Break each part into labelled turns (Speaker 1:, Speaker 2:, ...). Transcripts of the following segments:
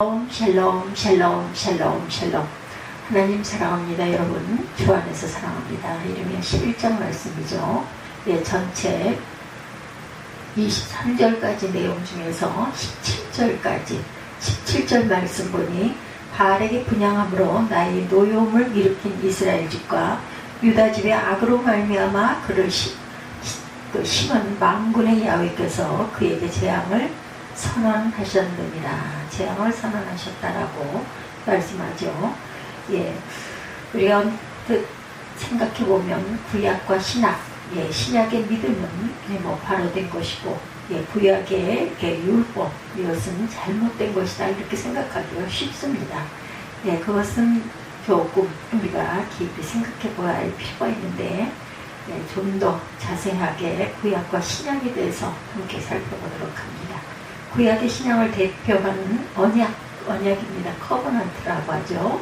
Speaker 1: 샬롬 샬롬 샬롬 샬롬. 하나님 사랑합니다. 여러분 주 안에서 사랑합니다. 이름이 11장 말씀이죠. 예, 전체 23절까지 내용 중에서 17절 말씀 보니 바알에게 분향함으로 나의 노여움을 일으킨 이스라엘 집과 유다 집의 악으로 말미암아 그를 심은 만군의 야훼께서 그에게 재앙을 선언하셨느니라. 재앙을 선언하셨다라고 말씀하죠. 예, 우리가 생각해보면 구약과 신약, 예, 신약의 믿음은 바로 된 것이고, 예, 구약의 율법, 이것은 잘못된 것이다 이렇게 생각하기가 쉽습니다. 예, 그것은 조금 우리가 깊이 생각해 보아야 할 필요가 있는데, 예, 좀 더 자세하게 구약과 신약에 대해서 함께 살펴보도록 합니다. 구약의 신약을 대표하는 언약입니다. 커버넌트라고 하죠.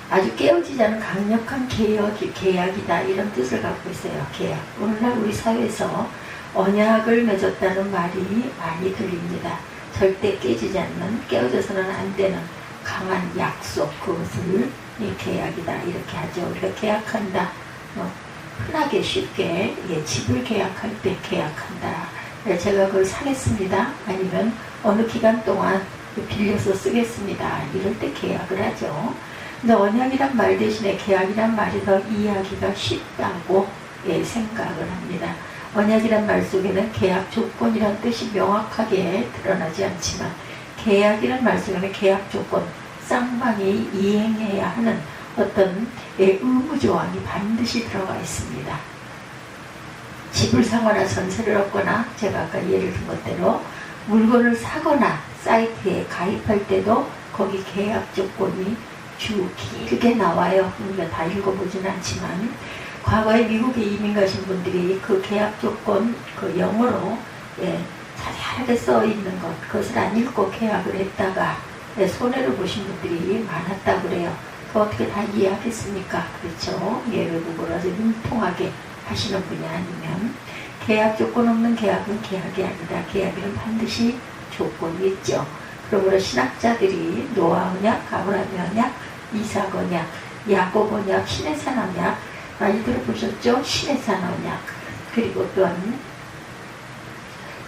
Speaker 1: 아주 깨어지지 않은 강력한 계약이다 이런 뜻을 갖고 있어요. 계약. 오늘날 우리 사회에서 언약을 맺었다는 말이 많이 들립니다. 절대 깨지지 않는, 깨어져서는 안 되는 강한 약속, 그것을 계약이다 이렇게 하죠. 우리가 계약한다, 흔하게 쉽게, 예, 집을 계약할 때 계약한다. 제가 그걸 사겠습니다. 아니면 어느 기간 동안 빌려서 쓰겠습니다. 이럴 때 계약을 하죠. 근데 언약이란 말 대신에 계약이란 말이 더 이해하기가 쉽다고, 예, 생각을 합니다. 언약이란 말 속에는 계약 조건이란 뜻이 명확하게 드러나지 않지만 계약이란 말 속에는 계약 조건, 쌍방이 이행해야 하는 어떤 의무조항이 반드시 들어가 있습니다. 집을 사거나 전세를 얻거나, 제가 아까 예를 든 것대로 물건을 사거나 사이트에 가입할 때도 거기 계약 조건이 길게 나와요. 우리가 다 읽어보지는 않지만 과거에 미국에 이민 가신 분들이 그 계약 조건, 그 영어로, 예, 자세하게 써 있는 것, 그것을 안 읽고 계약을 했다가, 예, 손해를 보신 분들이 많았다고 그래요. 그 어떻게 다 이해하겠습니까? 그렇죠? 예, 외국어라서 융통하게 하시는 분이 아니면. 계약 조건 없는 계약은 계약이 아니다. 계약에는 반드시 조건이 있죠. 그러므로 신학자들이 노아 언약, 아브라함 언약, 이삭 언약, 야곱 언약, 신의 산 언약 많이 들어보셨죠? 신의 산 언약, 그리고 또한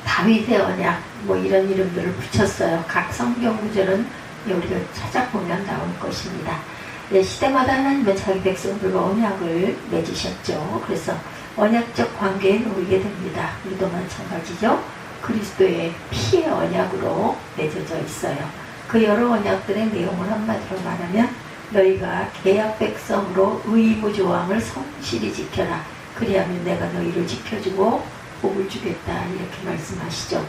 Speaker 1: 다윗의 언약, 이런 이름들을 붙였어요. 각 성경 구절은 우리가 찾아보면 나올 것입니다. 네, 시대마다 하나님은 자기 백성들과 언약을 맺으셨죠. 그래서 언약적 관계에 놓이게 됩니다. 우리도 마찬가지죠. 그리스도의 피의 언약으로 맺어져 있어요. 그 여러 언약들의 내용을 한마디로 말하면 너희가 계약 백성으로 의무조항을 성실히 지켜라. 그리하면 내가 너희를 지켜주고 복을 주겠다 이렇게 말씀하시죠.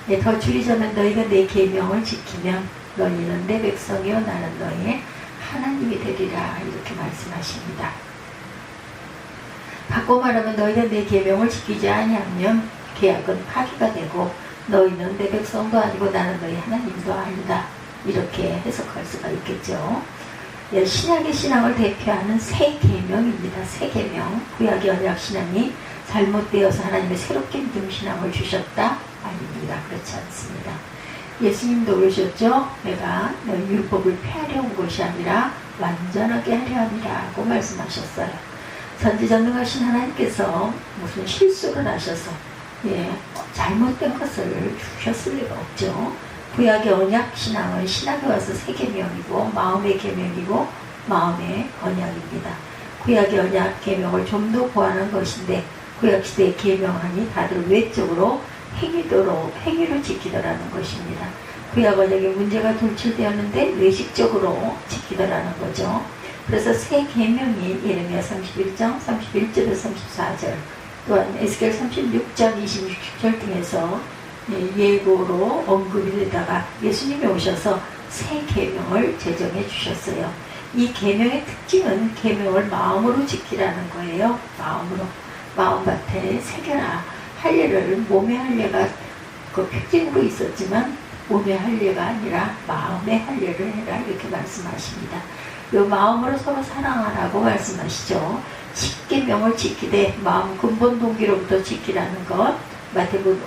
Speaker 1: 네, 더 줄이자면 너희가 내 계명을 지키면 너희는 내 백성이요 나는 너희의 하나님이 되리라 이렇게 말씀하십니다. 바꿔 말하면 너희가 내 계명을 지키지 아니하면 계약은 파기가 되고 너희는 내 백성도 아니고 나는 너희 하나님도 아니다 이렇게 해석할 수가 있겠죠. 예, 신약의 신앙을 대표하는 새 계명입니다. 새 계명. 구약의 언약 신앙이 잘못되어서 하나님의 새롭게 믿음 신앙을 주셨다? 아닙니다. 그렇지 않습니다. 예수님도 그러셨죠. 내가 너희 율법을 폐하려 온 것이 아니라 완전하게 하려 함이라고 말씀하셨어요. 전지전능하신 하나님께서 무슨 실수를 하셔서, 예, 잘못된 것을 주셨을 리가 없죠. 구약의 언약 신앙은 신학에 와서 새 계명이고 마음의 계명이고 마음의 언약입니다. 구약의 언약 계명을 좀 더 보완한 것인데 구약시대의 계명하니 다들 외적으로 행위로 지키더라는 것입니다. 구약 언약에 문제가 돌출되었는데 외식적으로 지키더라는 거죠. 그래서 새 계명이 예레미야 31장 31절에서 34절, 또한 에스겔 36장 26절 등에서 예고로 언급이 되다가 예수님이 오셔서 새 계명을 제정해 주셨어요. 이 계명의 특징은 계명을 마음으로 지키라는 거예요. 마음으로, 마음밭에 새겨라. 할례를 몸의 할례가 그 표징으로 있었지만 몸의 할례가 아니라 마음의 할례를 해라 이렇게 말씀하십니다. 이 마음으로 서로 사랑하라고 말씀하시죠. 십계명을 지키되 마음 근본 동기로부터 지키라는 것, 마태복음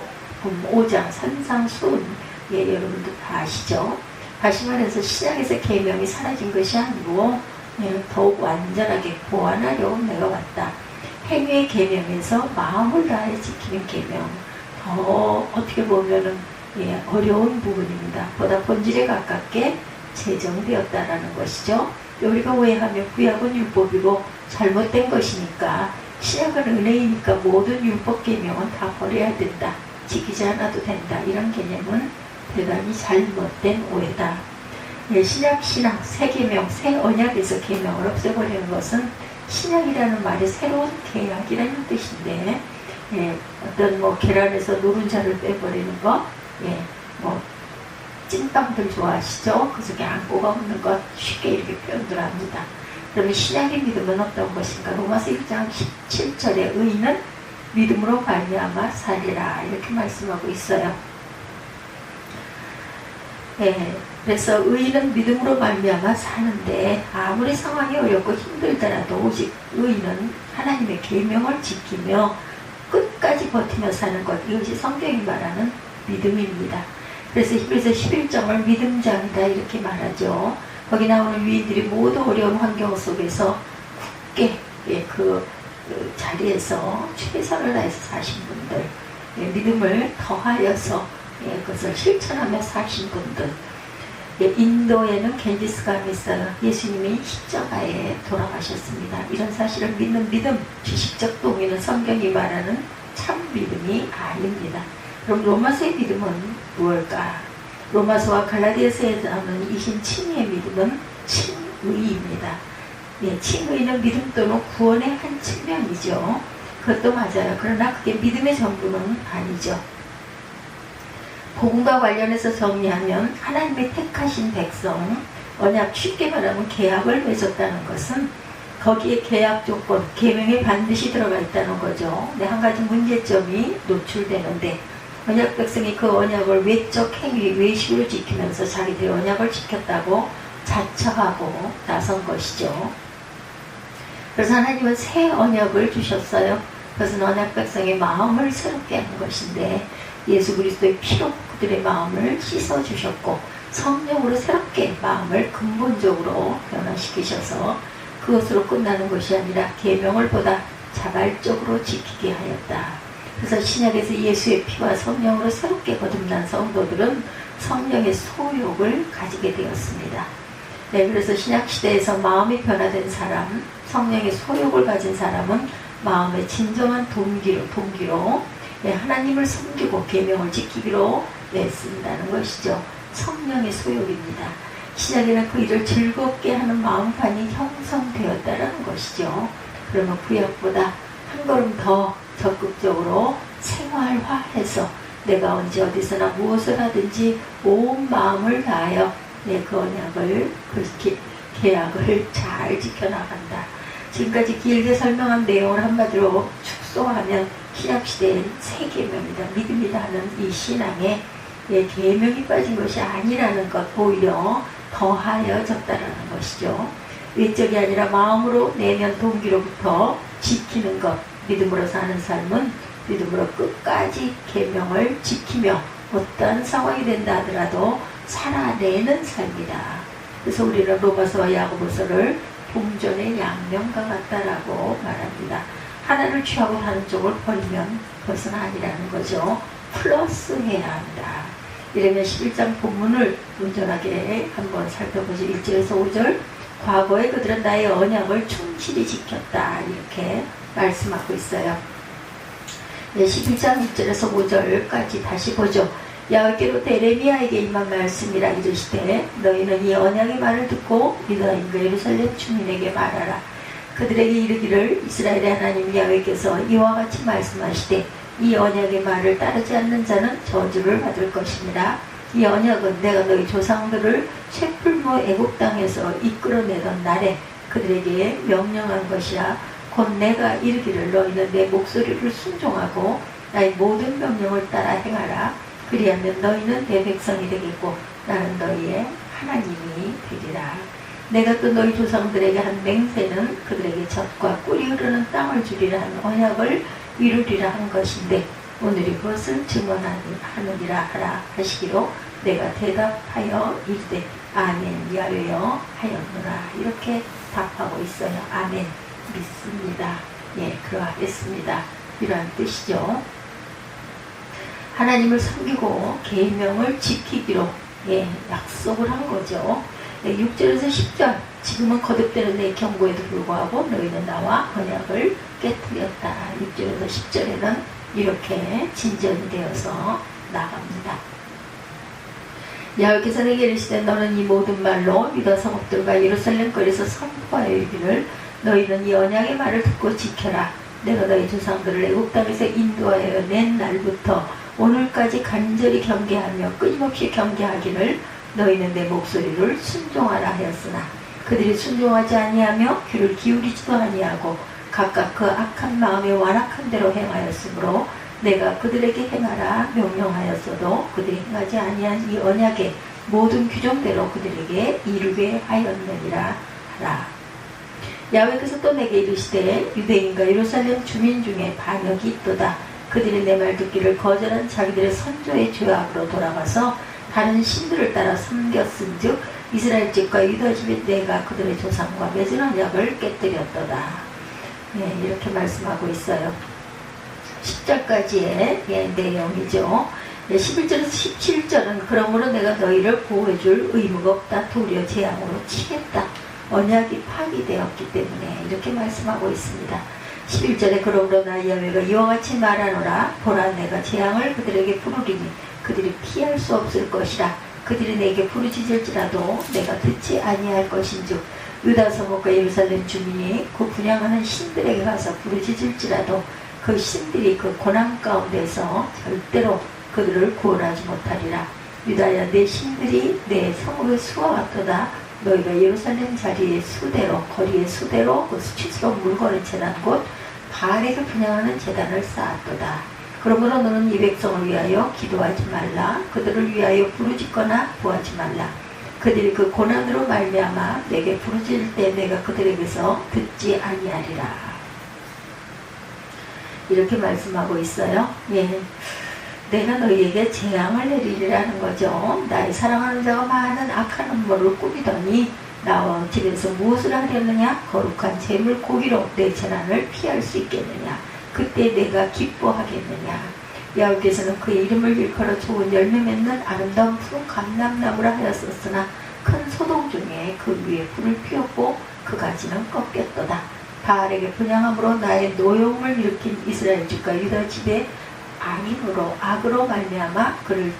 Speaker 1: 5장 산상수훈 예, 여러분도 다 아시죠? 다시 말해서 신약에서 계명이 사라진 것이 아니고 예, 더욱 완전하게 보완하려고 내가 왔다. 행위의 계명에서 마음을 다해 지키는 계명, 더 어떻게 보면은 예, 어려운 부분입니다. 보다 본질에 가깝게 제정되었다라는 것이죠. 우리가 오해하면 구약은 율법이고 잘못된 것이니까 신약은 은혜이니까 모든 율법 계명은 다 버려야 된다. 지키지 않아도 된다. 이런 개념은 대단히 잘못된 오해다. 예, 신약 신앙 새 계명, 새 언약에서 계명을 없애버리는 것은 신약이라는 말이 새로운 계약이라는 뜻인데 예, 어떤 뭐 계란에서 노른자를 빼버리는 거, 예, 뭐 찐빵들 좋아하시죠? 그 속에 안고가 없는 것 쉽게 이렇게 표현들 합니다. 그러면 신약의 믿음은 어떤 것인가? 로마서 1장 17절에 의인은 믿음으로 말미암아 살리라 이렇게 말씀하고 있어요. 예, 그래서 의인은 믿음으로 말미암아 사는데 아무리 상황이 어렵고 힘들더라도 오직 의인은 하나님의 계명을 지키며 끝까지 버티며 사는 것, 이것이 성경이 말하는 믿음입니다. 그래서 히브리서 11장을 믿음장이다 이렇게 말하죠. 거기 나오는 위인들이 모두 어려운 환경 속에서 굳게 예, 그 자리에서 최선을 다해서 사신 분들, 예, 믿음을 더하여서 예, 그것을 실천하며 사신 분들. 예, 인도에는 겐지스강이 있어요. 예수님이 십자가에 돌아가셨습니다. 이런 사실을 믿는 믿음, 지식적 동의는 성경이 말하는 참 믿음이 아닙니다. 그럼 로마서의 믿음은 무엇일까? 로마서와 갈라디아서에 나오는 이신 칭의의 믿음은 칭의입니다. 예, 칭의는 믿음 또는 구원의 한 측면이죠. 그것도 맞아요. 그러나 그게 믿음의 전부는 아니죠. 복음과 관련해서 정리하면 하나님의 택하신 백성, 언약 쉽게 말하면 계약을 맺었다는 것은 거기에 계약 조건, 계명에 반드시 들어가 있다는 거죠. 근데 한 가지 문제점이 노출되는데 언약 백성이 그 언약을 외적 행위, 외식으로 지키면서 자기들의 언약을 지켰다고 자처하고 나선 것이죠. 그래서 하나님은 새 언약을 주셨어요. 그것은 언약 백성의 마음을 새롭게 하는 것인데 예수 그리스도의 피로 그들의 마음을 씻어주셨고 성령으로 새롭게 마음을 근본적으로 변화시키셔서 그것으로 끝나는 것이 아니라 계명을 보다 자발적으로 지키게 하였다. 그래서 신약에서 예수의 피와 성령으로 새롭게 거듭난 성도들은 성령의 소욕을 가지게 되었습니다. 네, 그래서 신약시대에서 마음이 변화된 사람, 성령의 소욕을 가진 사람은 마음의 진정한 동기로 네, 하나님을 섬기고 계명을 지키기로 쓴다는 것이죠. 성령의 소욕입니다. 신약에는 그 일을 즐겁게 하는 마음판이 형성되었다는 것이죠. 그러면 구약보다 한 걸음 더 적극적으로 생활화해서 내가 언제 어디서나 무엇을 하든지 온 마음을 다하여 그 언약을, 그 계약을 잘 지켜나간다. 지금까지 길게 설명한 내용을 한마디로 축소하면 신약시대엔 새 계명이다, 믿음이다 하는 이 신앙에 계명이 빠진 것이 아니라는 것, 오히려 더하여졌다라는 것이죠. 외적이 아니라 마음으로 내면 동기로부터 지키는 것, 믿음으로 사는 삶은 믿음으로 끝까지 계명을 지키며 어떠한 상황이 된다 하더라도 살아내는 삶이다. 그래서 우리는 로마서와 야고보서를 동전의 양면과 같다라고 말합니다. 하나를 취하고 다른 쪽을 버리면 그것은 아니라는 거죠. 플러스 해야 한다. 이러면 11장 본문을 온전하게 한번 살펴보죠. 1절에서 5절. 과거에 그들은 나의 언약을 충실히 지켰다, 이렇게 말씀하고 있어요. 11장 1절에서 5절까지 다시 보죠. 야훼께로부터 에레미야에게 임한 말씀이라 이르시되 너희는 이 언약의 말을 듣고 유다인과 예루살렘 주민에게 말하라. 그들에게 이르기를 이스라엘의 하나님 야훼께서 이와 같이 말씀하시되 이 언약의 말을 따르지 않는 자는 저주를 받을 것입니다. 이 언약은 내가 너희 조상들을 쇠풀무 애국 땅에서 이끌어내던 날에 그들에게 명령한 것이야. 곧 내가 이르기를 너희는 내 목소리를 순종하고 나의 모든 명령을 따라 행하라. 그리하면 너희는 내 백성이 되겠고 나는 너희의 하나님이 되리라. 내가 또 너희 조상들에게 한 맹세는 그들에게 젖과 꿀이 흐르는 땅을 주리라 한 언약을 이루리라 한 것인데 오늘이 그것을 증언하느니라 하라 하시기로 내가 대답하여 이르되 아멘 야훼여 하였노라. 이렇게 답하고 있어요. 아멘, 믿습니다. 예, 그러하겠습니다. 이러한 뜻이죠. 하나님을 섬기고 계명을 지키기로 약속을 한 거죠. 6절에서 10절, 지금은 거듭되는 내 경고에도 불구하고 너희는 나와 언약을 깨뜨렸다. 6절에서 10절에는 이렇게 진전이 되어서 나갑니다. 야훼께서 내게 이르시되 너는 이 모든 말로 유다 성읍들과 예루살렘 거리에서 선포하여 이르기를 너희는 이 언약의 말을 듣고 지켜라. 내가 너희 조상들을 애국 땅에서 인도하여 낸 날부터 오늘까지 간절히 경계하며 끊임없이 경계하기를 너희는 내 목소리를 순종하라 하였으나 그들이 순종하지 아니하며 귀를 기울이지도 아니하고 각각 그 악한 마음에 완악한 대로 행하였으므로 내가 그들에게 행하라 명령하였어도 그들이 행하지 아니한 이 언약의 모든 규정대로 그들에게 이루게 하였느니라 하라. 야훼께서 또 내게 이르시되 유대인과 예루살렘 주민 중에 반역이 있도다. 그들이 내 말 듣기를 거절한 자기들의 선조의 죄악으로 돌아가서 다른 신들을 따라 섬겼은즉 이스라엘 집과 유다 집에 내가 그들의 조상과 맺은 언약을 깨뜨렸도다. 이렇게 말씀하고 있어요. 10절까지의 내용이죠. 11절에서 17절은 그러므로 내가 너희를 보호해줄 의무가 없다. 도리어 재앙으로 치겠다. 언약이 파기되었기 때문에 이렇게 말씀하고 있습니다. 11절에 그러므로 나 야훼가 이와 같이 말하노라. 보라, 내가 재앙을 그들에게 부르리니 그들이 피할 수 없을 것이라. 그들이 내게 부르짖을지라도 내가 듣지 아니할 것인즉 유다 성읍과 예루살렘 주민이 그 분향하는 신들에게 가서 부르짖을지라도 그 신들이 그 고난 가운데서 절대로 그들을 구원하지 못하리라. 유다야, 내 신들이 내 성읍의 수와 같도다. 너희가 예루살렘 자리의 수대로 거리의 수대로 그 수치스러운 물건을 재단 곳 바알에게 분향하는 제단을 쌓았도다. 그러므로 너는 이 백성을 위하여 기도하지 말라. 그들을 위하여 부르짖거나 구하지 말라. 그들이 그 고난으로 말미암아 내게 부르짖을 때 내가 그들에게서 듣지 아니하리라. 이렇게 말씀하고 있어요. 내가 너희에게 재앙을 내리리라는 거죠. 나의 사랑하는 자가 많은 악한 음모를 꾸미더니 나와 집에서 무엇을 하려느냐? 거룩한 재물 고기로 내 재난을 피할 수 있겠느냐? 그때 내가 기뻐하겠느냐? 야훼께서는 그의 이름을 일컬어 좋은 열매 맺는 아름다운 푸른 감람나무라 하였었으나 큰 소동 중에 그 위에 불을 피웠고 그 가지는 꺾였도다. 바알에게 분향함으로 나의 노여움을 일으킨 이스라엘 집과 유다 집의 악으로 말미암아 그를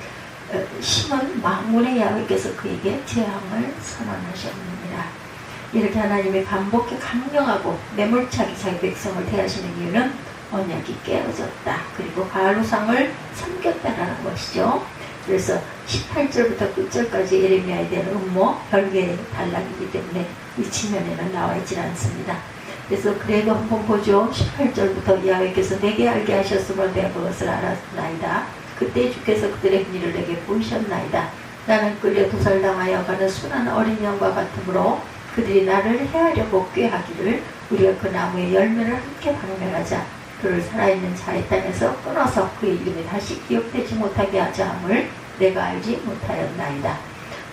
Speaker 1: 심은 만군의 야훼께서 그에게 재앙을 선언하셨느니라. 이렇게 하나님이 반복해 강령하고 매몰차게 자기 백성을 대하시는 이유는 언약이 깨어졌다. 그리고 바알 우상을 섬겼다라는 것이죠. 그래서 18절부터 끝절까지 예레미야에 대한 음모, 별개의 단락이기 때문에 이 지면에는 나와 있지 않습니다. 그래서 그래도 한번 보죠. 18절부터 야훼께서 내게 알게 하셨으므로 내가 그것을 알았나이다. 그때 주께서 그들의 행위를 내게 보이셨나이다. 나는 끌려 도살당하여 가는 순한 어린 양과 같으므로 그들이 나를 해하려고 꾀하기를 우리가 그 나무의 열매를 함께 박멸하자. 그를 살아있는 자의 땅에서 끊어서 그의 이름이 다시 기억되지 못하게 하자 함을 내가 알지 못하였나이다.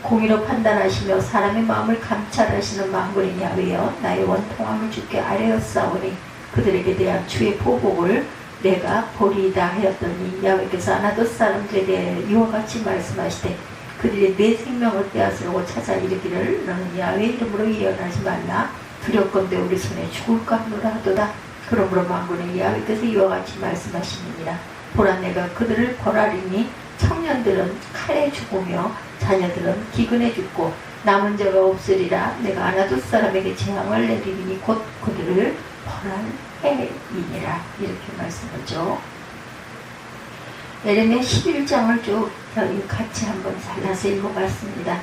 Speaker 1: 공의로 판단하시며 사람의 마음을 감찰하시는 만군의 야훼여, 나의 원통함을 주께 아뢰었사오니 그들에게 대한 주의 보복을 내가 보리이다 하였더니 야훼께서 아나돗 사람들에 대해 이와 같이 말씀하시되 그들이 내 생명을 빼앗으려고 찾아 이르기를 너는 야훼 이름으로 예언하지 말라. 두렵건대 우리 손에 죽을까 하노라 하도다. 그러므로 만군의 야훼께서 이와 같이 말씀하시느니라. 보라, 내가 그들을 벌하리니 청년들은 칼에 죽으며 자녀들은 기근에 죽고 남은 자가 없으리라. 내가 아나돗 사람에게 재앙을 내리니 곧 그들을 벌할 해이니라. 이렇게 말씀하죠. 예레미야 11장을 쭉 같이 한번 잘라서 읽어봤습니다.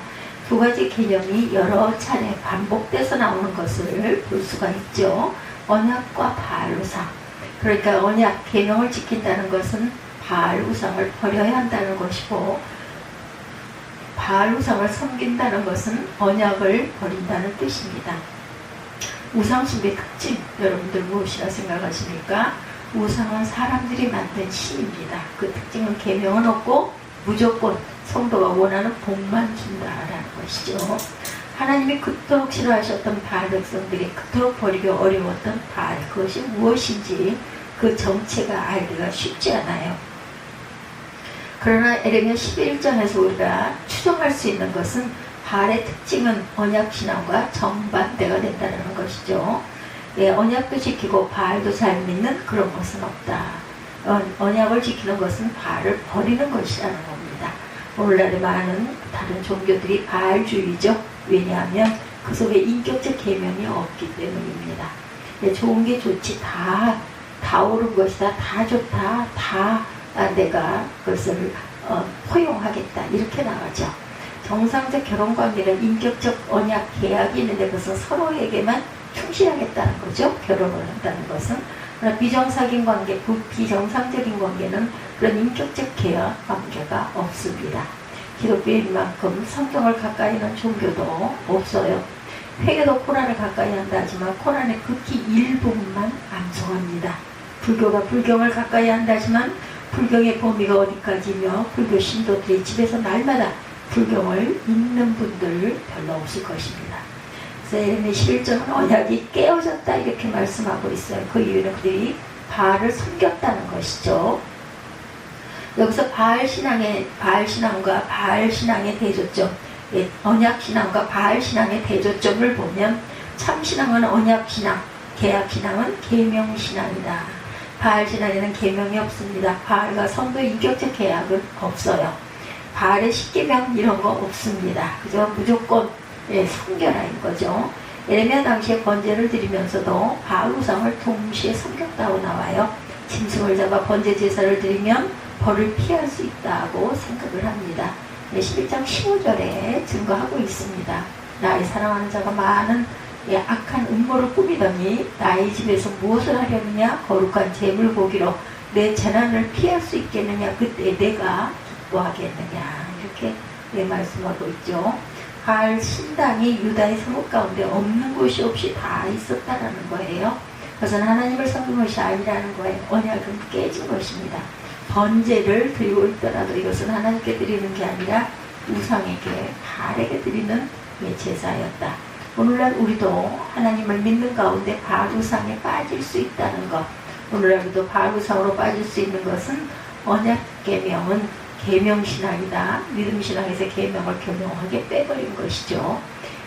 Speaker 1: 두 가지 개념이 여러 차례 반복돼서 나오는 것을 볼 수가 있죠. 언약과 바알 우상. 그러니까 언약, 계명을 지킨다는 것은 바알 우상을 버려야 한다는 것이고, 바알 우상을 섬긴다는 것은 언약을 버린다는 뜻입니다. 우상숭배의 특징, 여러분들 무엇이라 생각하십니까? 우상은 사람들이 만든 신입니다. 그 특징은 계명은 없고 무조건 성도가 원하는 복만 준다라는 것이죠. 하나님이 그토록 싫어하셨던 바알 백성들이 그토록 버리기 어려웠던 바알, 그것이 무엇인지 그 정체가 알기가 쉽지 않아요. 그러나 에레미야 11장에서 우리가 추정할 수 있는 것은 바알의 특징은 언약신앙과 정반대가 된다는 것이죠. 예, 언약도 지키고 바알도 잘 믿는 그런 것은 없다. 언약을 지키는 것은 바알을 버리는 것이라는 겁니다. 오늘날의 많은 다른 종교들이 바알주의죠. 왜냐하면 그 속에 인격적 계명이 없기 때문입니다. 예, 좋은 게 좋지, 다 옳은 것이다, 다 좋다, 다 내가 그것을 포용하겠다, 이렇게 나가죠. 정상적 결혼관계는 인격적 언약 계약이 있는데 그것은 서로에게만 충실하겠다는 거죠. 결혼을 한다는 것은. 그러나 비정상적인 관계, 비정상적인 관계는 그런 인격적 계약 관계가 없습니다. 기독교인 만큼 성경을 가까이 하는 종교도 없어요. 회개도 코란을 가까이 한다 하지만 코란의 극히 일부분만 암송합니다. 불교가 불경을 가까이 한다 하지만 불경의 범위가 어디까지며 불교 신도들이 집에서 날마다 불경을 읽는 분들 별로 없을 것입니다. 그래서 에레미야 11장은 언약이 깨어졌다 이렇게 말씀하고 있어요. 그 이유는 그들이 바알을 섬겼다는 것이죠. 여기서 바알신앙과 바알신앙의 대조점, 언약신앙과 바알신앙의 대조점을 보면 참신앙은 언약신앙, 계약신앙은 계명신앙이다. 바알신앙에는 계명이 없습니다. 바알과 성도의 인격적 계약은 없어요. 바알의 십계명 이런 거 없습니다. 그저 무조건 섬겨라인 거죠. 에레미야 당시에 번제를 드리면서도 바알 우상을 동시에 섬겼다고 나와요. 짐승을 잡아 번제 제사를 드리면 벌을 피할 수 있다고 생각을 합니다. 11장 15절에 증거하고 있습니다. 나의 사랑하는 자가 많은 악한 음모를 꾸미더니 나의 집에서 무엇을 하려느냐? 거룩한 제물 고기로 내 재난을 피할 수 있겠느냐? 그때 내가 기뻐하겠느냐? 이렇게 말씀하고 있죠. 바알 신당이 유다의 성읍 가운데 없는 곳이 없이 다 있었다라는 거예요. 그것은 하나님을 섬긴 것이 아니라는 거예요. 언약은 깨진 것입니다. 번제를 드리고 있더라도 이것은 하나님께 드리는 게 아니라 우상에게, 바알에게 드리는 제사였다. 오늘날 우리도 하나님을 믿는 가운데 바알 우상에 빠질 수 있다는 것, 오늘날 우리도 바알 우상으로 빠질 수 있는 것은 언약 계명은 계명신앙이다. 믿음신앙에서 계명을 교묘하게 빼버린 것이죠.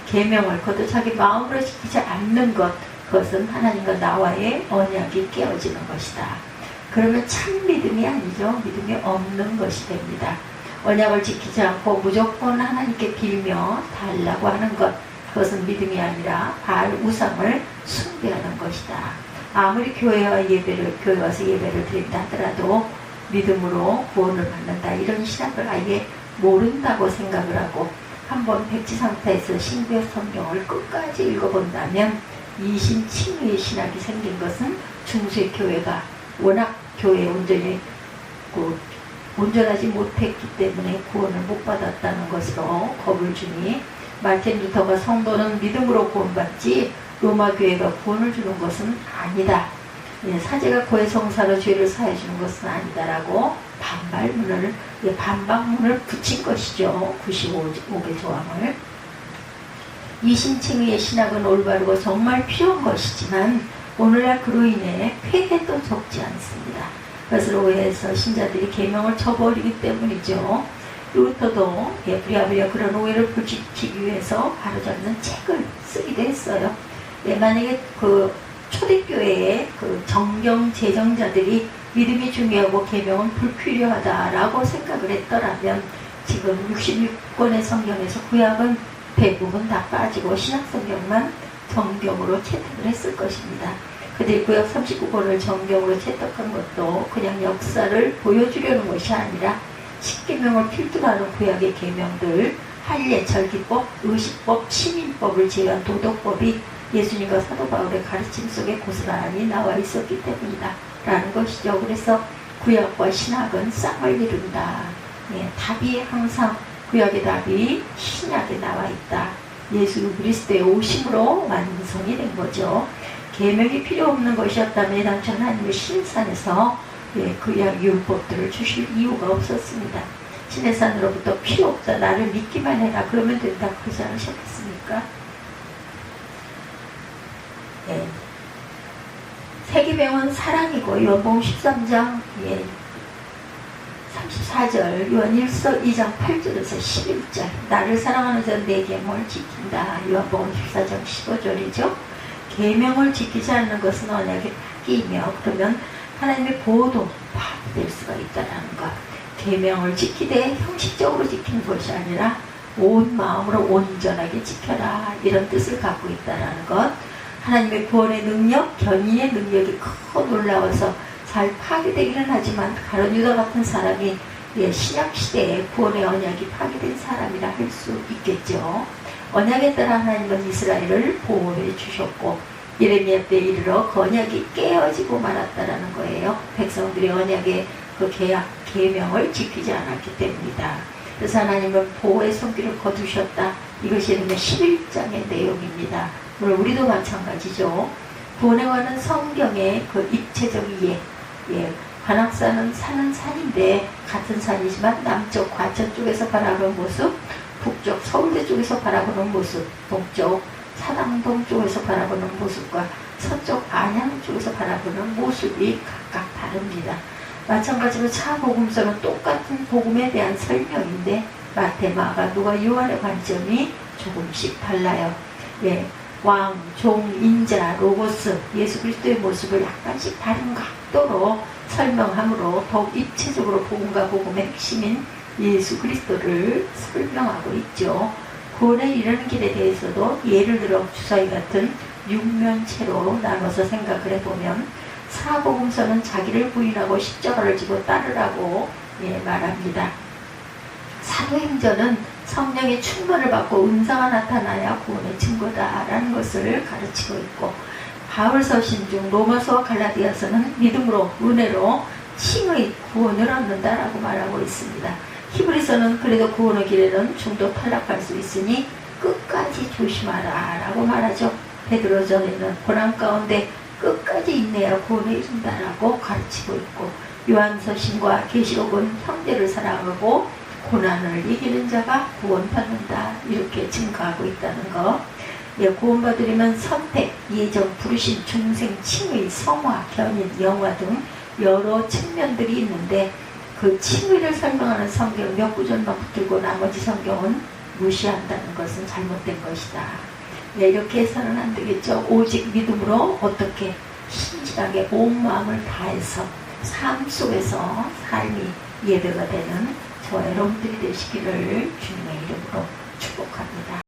Speaker 1: 계명을 그것도 자기 마음으로 지키지 않는 것, 그것은 하나님과 나와의 언약이 깨어지는 것이다. 그러면 참 믿음이 아니죠. 믿음이 없는 것이 됩니다. 언약을 지키지 않고 무조건 하나님께 빌며 달라고 하는 것, 그것은 믿음이 아니라 바알 우상을 숭배하는 것이다. 아무리 교회 와서 예배를 드린다 하더라도 믿음으로 구원을 받는다, 이런 신학을 아예 모른다고 생각을 하고 한번 백지 상태에서 신구약 성경을 끝까지 읽어본다면 이신칭의의 신학이 생긴 것은 중세 교회가 워낙 교회에 온전하지 못했기 때문에 구원을 못 받았다는 것으로 겁을 주니, 마틴 루터가 성도는 믿음으로 구원받지 로마 교회가 구원을 주는 것은 아니다. 사제가 고해성사로 죄를 사해주는 것은 아니다라고 반박문을 붙인 것이죠. 95개 조항을. 이신칭의의 신학은 올바르고 정말 필요한 것이지만 오늘날 그로 인해 폐해도 적지 않습니다. 그것을 오해해서 신자들이 계명을 저버리기 때문이죠. 루터도 부랴부랴 그런 오해를 부추기기 위해서 바로잡는 책을 쓰기도 했어요. 만약에 그 초대교회의 그 정경 제정자들이 믿음이 중요하고 계명은 불필요하다라고 생각을 했더라면 지금 66권의 성경에서 구약은 대부분 다 빠지고 신약성경만 정경으로 채택을 했을 것입니다. 그들이 구약 39권을 정경으로 채택한 것도 그냥 역사를 보여주려는 것이 아니라 십계명을 필두로 하는 구약의 계명들, 할례, 절기법, 의식법, 시민법을 제외한 도덕법이 예수님과 사도 바울의 가르침 속에 고스란히 나와 있었기 때문이다 라는 것이죠. 그래서 구약과 신약은 쌍을 이룬다. 답이 항상, 구약의 답이 신약에 나와 있다. 예수 그리스도의 오심으로 완성이 된 거죠. 계명이 필요 없는 것이었다면 당초 하나님의 신산에서 구약 율법들을 주실 이유가 없었습니다. 신의 산으로부터 필요 없다. 나를 믿기만 해라. 그러면 된다. 그러지 않으셨겠습니까? 예. 세계명은 사랑이고 요한복음 13장 34절, 요한 1서 2장 8절에서 11절, 나를 사랑하는 자는 내 계명을 지킨다. 요한복음 14장 15절이죠. 계명을 지키지 않는 것은 언약의 파기이며, 그러면 하나님의 보호도 파괴될 수가 있다는 것. 계명을 지키되 형식적으로 지키는 것이 아니라 온 마음으로 온전하게 지켜라, 이런 뜻을 갖고 있다는 것. 하나님의 구원의 능력, 견인의 능력이 크고 놀라워서 잘 파괴되기는 하지만 가룟 유다 같은 사람이 신약시대에 구원의 언약이 파괴된 사람이라 할 수 있겠죠. 언약에 따라 하나님은 이스라엘을 보호해 주셨고 예레미야 때 이르러 그 언약이 깨어지고 말았다라는 거예요. 백성들이 언약의 그 계명을 지키지 않았기 때문이다. 그래서 하나님은 보호의 손길을 거두셨다. 이것이 예레미야 11장의 내용입니다. 물론 우리도 마찬가지죠. 구원에 관한 성경의 그 입체적 이해, 관악산은 산은 산인데 같은 산이지만 남쪽 과천 쪽에서 바라보는 모습, 북쪽 서울대 쪽에서 바라보는 모습, 동쪽 사당동 쪽에서 바라보는 모습과 서쪽 안양 쪽에서 바라보는 모습이 각각 다릅니다. 마찬가지로 차복음서는 똑같은 복음에 대한 설명인데 마태, 마가, 누가, 요한의 관점이 조금씩 달라요. 왕, 종, 인자, 로고스, 예수 그리스도의 모습을 약간씩 다른 각도로 설명함으로 더욱 입체적으로 복음과 복음의 핵심인 예수 그리스도를 설명하고 있죠. 구원에 이르는 길에 대해서도 예를 들어 주사위 같은 육면체로 나눠서 생각을 해보면 사복음서는 자기를 부인하고 십자가를 지고 따르라고 말합니다. 사도행전은 성령의 충만을 받고 은사가 나타나야 구원의 증거다라는 것을 가르치고 있고, 바울서신 중 로마서와 갈라디아서는 믿음으로 은혜로 칭의 구원을 얻는다라고 말하고 있습니다. 히브리서는 그래도 구원의 길에는 중도 탈락할 수 있으니 끝까지 조심하라 라고 말하죠. 베드로전에는 고난 가운데 끝까지 인내하여 구원에 이른다라고 가르치고 있고, 요한서신과 계시록은 형제를 사랑하고 고난을 이기는 자가 구원받는다, 이렇게 증거하고 있다는 것. 구원받으려면 선택, 예정, 부르심, 중생, 칭의, 성화, 견인, 영화 등 여러 측면들이 있는데 그 칭의를 설명하는 성경 몇 구절만 붙들고 나머지 성경은 무시한다는 것은 잘못된 것이다. 이렇게 해서는 안 되겠죠. 오직 믿음으로 어떻게 신실하게 온 마음을 다해서 삶 속에서 삶이 예배가 되는 저와 여러분들이 되시기를 주님의 이름으로 축복합니다.